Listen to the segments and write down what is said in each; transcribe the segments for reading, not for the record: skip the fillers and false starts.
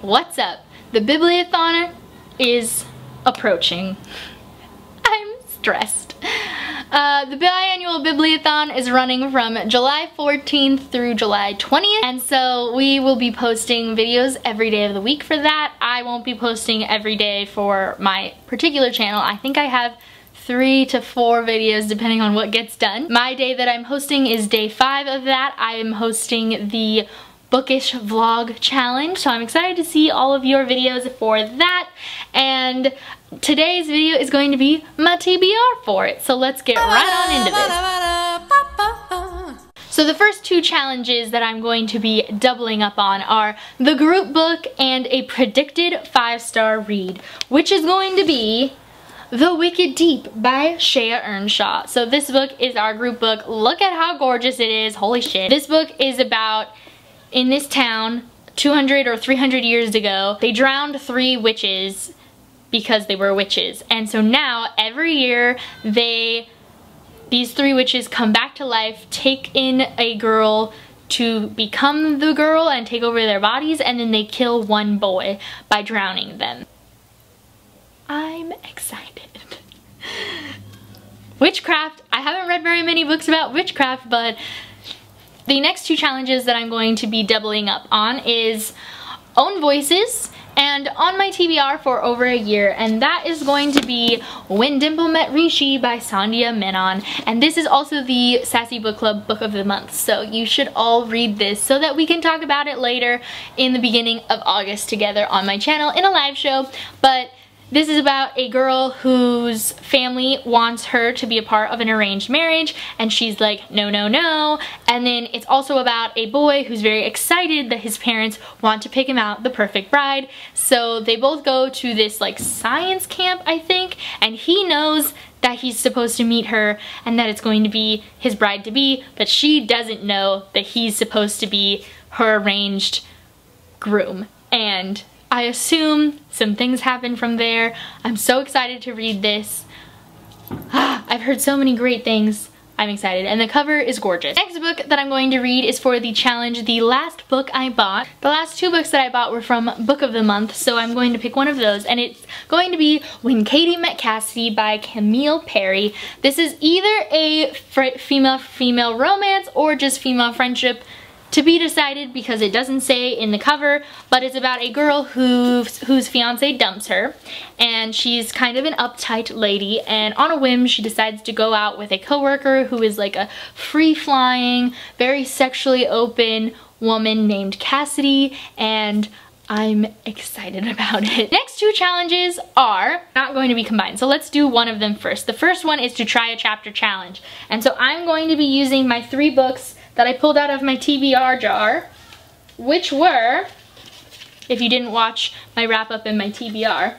What's up? The Bibliothon is approaching. I'm stressed. The Biannual Bibliothon is running from July 14th through July 20th, and so we will be posting videos every day of the week for that. I won't be posting every day for my particular channel. I think I have 3 to 4 videos depending on what gets done. My day that I'm hosting is day 5 of that. I am hosting the Bookish Vlog Challenge, so I'm excited to see all of your videos for that. And today's video is going to be my TBR for it, so let's get right on into this. So the first 2 challenges that I'm going to be doubling up on are the group book and a predicted 5-star read, which is going to be The Wicked Deep by Shea Earnshaw. So this book is our group book. Look at how gorgeous it is. Holy shit. This book is about, in this town, 200 or 300 years ago, they drowned 3 witches because they were witches. And so now, every year, these 3 witches come back to life, take in a girl to become the girl and take over their bodies, and then they kill 1 boy by drowning them. I'm excited. Witchcraft. I haven't read very many books about witchcraft, but the next 2 challenges that I'm going to be doubling up on is Own Voices and On My TBR for Over a Year, and that is going to be When Dimple Met Rishi by Sandhya Menon. And this is also the Sassy Book Club Book of the Month, so you should all read this so that we can talk about it later in the beginning of August together on my channel in a live show. But this is about a girl whose family wants her to be a part of an arranged marriage, and she's like, no, no, no. And then it's also about a boy who's very excited that his parents want to pick him out the perfect bride. So they both go to this like science camp, I think, and he knows that he's supposed to meet her and that it's going to be his bride-to-be, but she doesn't know that he's supposed to be her arranged groom. And I assume some things happen from there. I'm so excited to read this. I've heard so many great things. I'm excited, and the cover is gorgeous. Next book that I'm going to read is for the challenge, The Last Book I Bought. The last 2 books that I bought were from Book of the Month, so I'm going to pick one of those, and it's going to be When Katie Met Cassie by Camille Perry. This is either a female-female romance or just female friendship, to be decided because it doesn't say in the cover, but it's about a girl whose fiance dumps her, and she's kind of an uptight lady, and on a whim she decides to go out with a coworker who is like a free-flying, very sexually open woman named Cassidy, and I'm excited about it. Next 2 challenges are not going to be combined, so let's do one of them first. The first one is to try a chapter challenge, and so I'm going to be using my 3 books that I pulled out of my TBR jar, which were, if you didn't watch my wrap up in my TBR,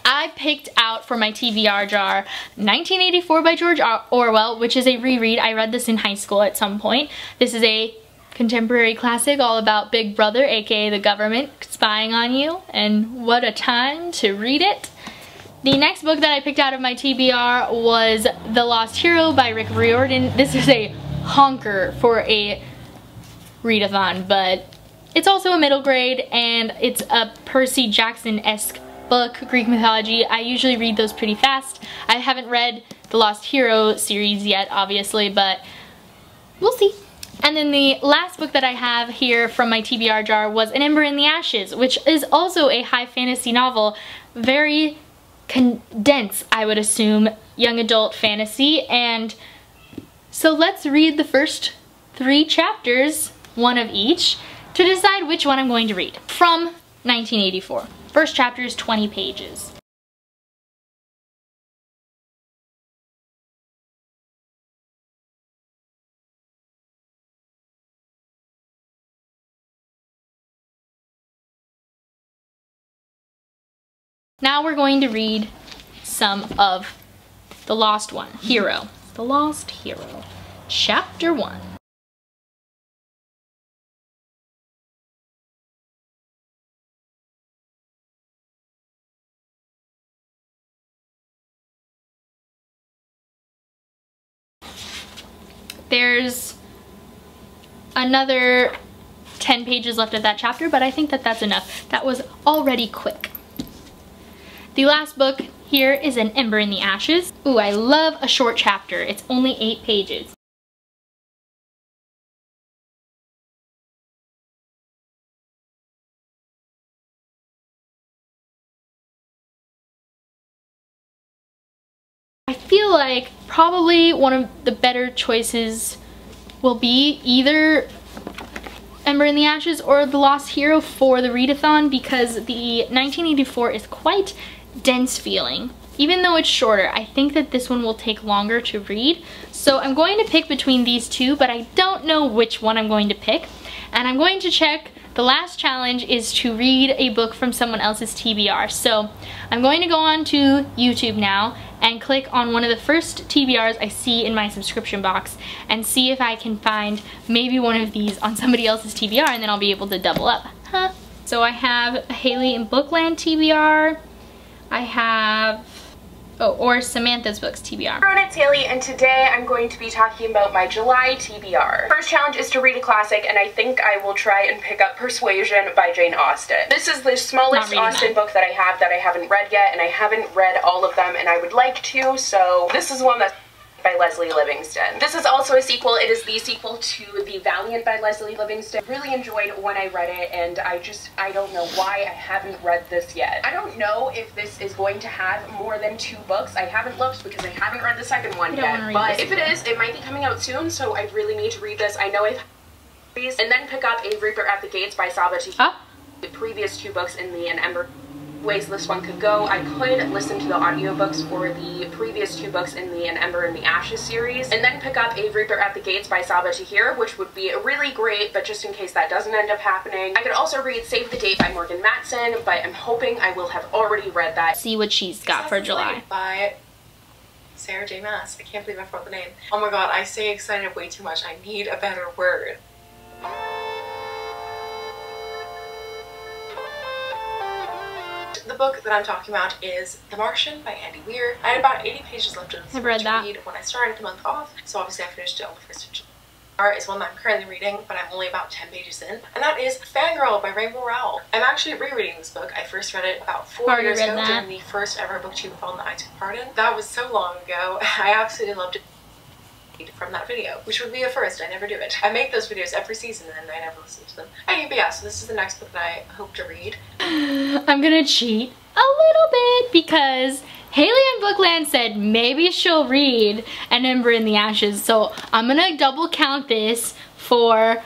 I picked out for my TBR jar 1984 by George Orwell, which is a reread. I read this in high school at some point. This is a contemporary classic all about Big Brother, aka the government, spying on you, and what a time to read it. The next book that I picked out of my TBR was The Lost Hero by Rick Riordan. This is a honker for a readathon, but it's also a middle grade, and it's a Percy Jackson-esque book, Greek mythology. I usually read those pretty fast. I haven't read the Lost Hero series yet, obviously, but we'll see. And then the last book that I have here from my TBR jar was An Ember in the Ashes, which is also a high fantasy novel, very condensed, I would assume, young adult fantasy. And so let's read the first 3 chapters, 1 of each, to decide which one I'm going to read. From 1984. First chapter is 20 pages. Now we're going to read some of The Lost Hero. The Lost Hero. Chapter 1. There's another 10 pages left of that chapter, but I think that that's enough. That was already quick. The last book here is An Ember in the Ashes. Ooh, I love a short chapter. It's only 8 pages. I feel like probably one of the better choices will be either Ember in the Ashes or The Lost Hero for the readathon, because the 1984 is quite dense feeling. Even though it's shorter, I think that this one will take longer to read. So I'm going to pick between these two, but I don't know which one I'm going to pick. And I'm going to check. The last challenge is to read a book from someone else's TBR. So I'm going to go on to YouTube now and click on one of the first TBRs I see in my subscription box and see if I can find maybe one of these on somebody else's TBR, and then I'll be able to double up. So I have a Haley in Bookland TBR. I have, or Samantha's Books TBR. Everyone, it's Haley, and today I'm going to be talking about my July TBR. First challenge is to read a classic, and I think I will try and pick up Persuasion by Jane Austen. This is the smallest Austen book that I haven't read yet, and I haven't read all of them, and I would like to, so this is one that's by Leslie Livingston. This is also a sequel. It is the sequel to The Valiant by Leslie Livingston. Really enjoyed when I read it, and I don't know why I haven't read this yet. I don't know if this is going to have more than 2 books. I haven't looked because I haven't read the second one yet, but if it is, it might be coming out soon, so I really need to read this. I know I've and then pick up A Reaper at the Gates by Sassy. The previous 2 books in the An Ember ways this one could go. I could listen to the audiobooks for the previous 2 books in the An Ember in the Ashes series, and then pick up A Reaper at the Gates by Sassy here, which would be really great, but just in case that doesn't end up happening, I could also read Save the Date by Morgan Matson, but I'm hoping I will have already read that. See what she's got for July. By Sarah J. Maas. I can't believe I forgot the name. Oh my god, I say excited way too much. I need a better word. The book that I'm talking about is The Martian by Andy Weir. I had about 80 pages left of this book to read when I started the month off, so obviously I finished it on the 1st of July. Is one that I'm currently reading, but I'm only about 10 pages in, and that is Fangirl by Rainbow Rowell. I'm actually rereading this book. I first read it about 4 years ago during the first ever booktubeathon that I took part in. That was so long ago. I absolutely loved it from that video, which would be a first. I never do it. I make those videos every season and I never listen to them. But yeah, so this is the next book that I hope to read. I'm gonna cheat a little bit because Haley in Bookland said maybe she'll read An Ember in the Ashes, so I'm gonna double count this for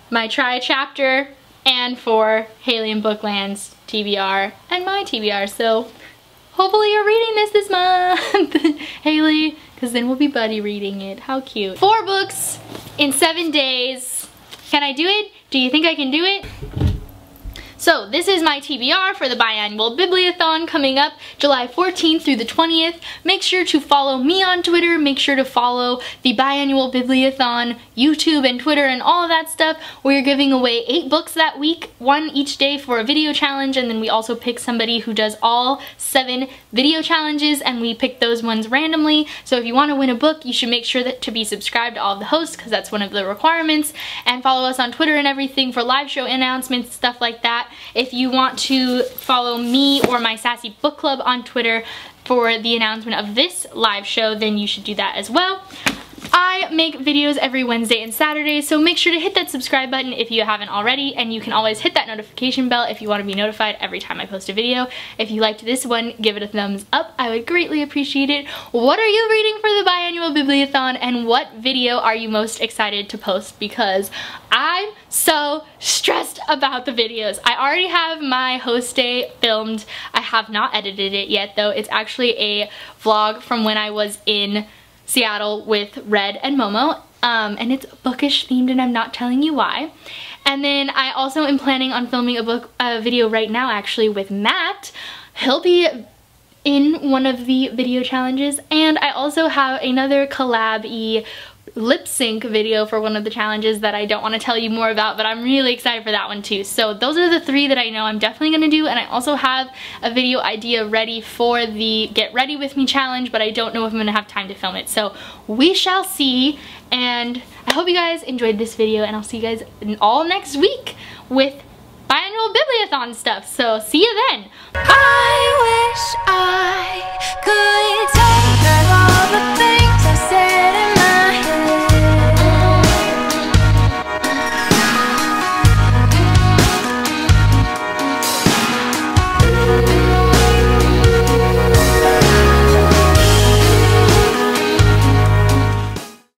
my try chapter and for Haley in Bookland's TBR and my TBR, so hopefully you're reading this month, Haley, because then we'll be buddy reading it. How cute. 4 books in 7 days. Can I do it? Do you think I can do it? So this is my TBR for the Biannual Bibliothon coming up July 14th through the 20th. Make sure to follow me on Twitter. Make sure to follow the Biannual Bibliothon YouTube and Twitter and all of that stuff. We're giving away 8 books that week, 1 each day for a video challenge, and then we also pick somebody who does all 7 video challenges, and we pick those ones randomly. So if you want to win a book, you should make sure that to be subscribed to all of the hosts, because that's one of the requirements, and follow us on Twitter and everything for live show announcements, stuff like that. If you want to follow me or my Sassy Book Club on Twitter for the announcement of this live show, then you should do that as well. I make videos every Wednesday and Saturday, so make sure to hit that subscribe button if you haven't already, and you can always hit that notification bell if you want to be notified every time I post a video. If you liked this one, give it a thumbs up. I would greatly appreciate it. What are you reading for the Biannual Bibliothon, and what video are you most excited to post? Because I'm so stressed about the videos. I already have my host day filmed. I have not edited it yet, though. It's actually a vlog from when I was in Seattle with Red and Momo, and it's bookish themed, and I'm not telling you why. And then I also am planning on filming a video right now actually with Matt. He'll be in one of the video challenges, and I also have another collab-y lip sync video for one of the challenges that I don't want to tell you more about, but I'm really excited for that one too. So those are the 3 that I know I'm definitely going to do, and I also have a video idea ready for the Get Ready With Me challenge, but I don't know if I'm going to have time to film it. So we shall see, and I hope you guys enjoyed this video, and I'll see you guys all next week with Biannual Bibliothon stuff. So see you then. I wish I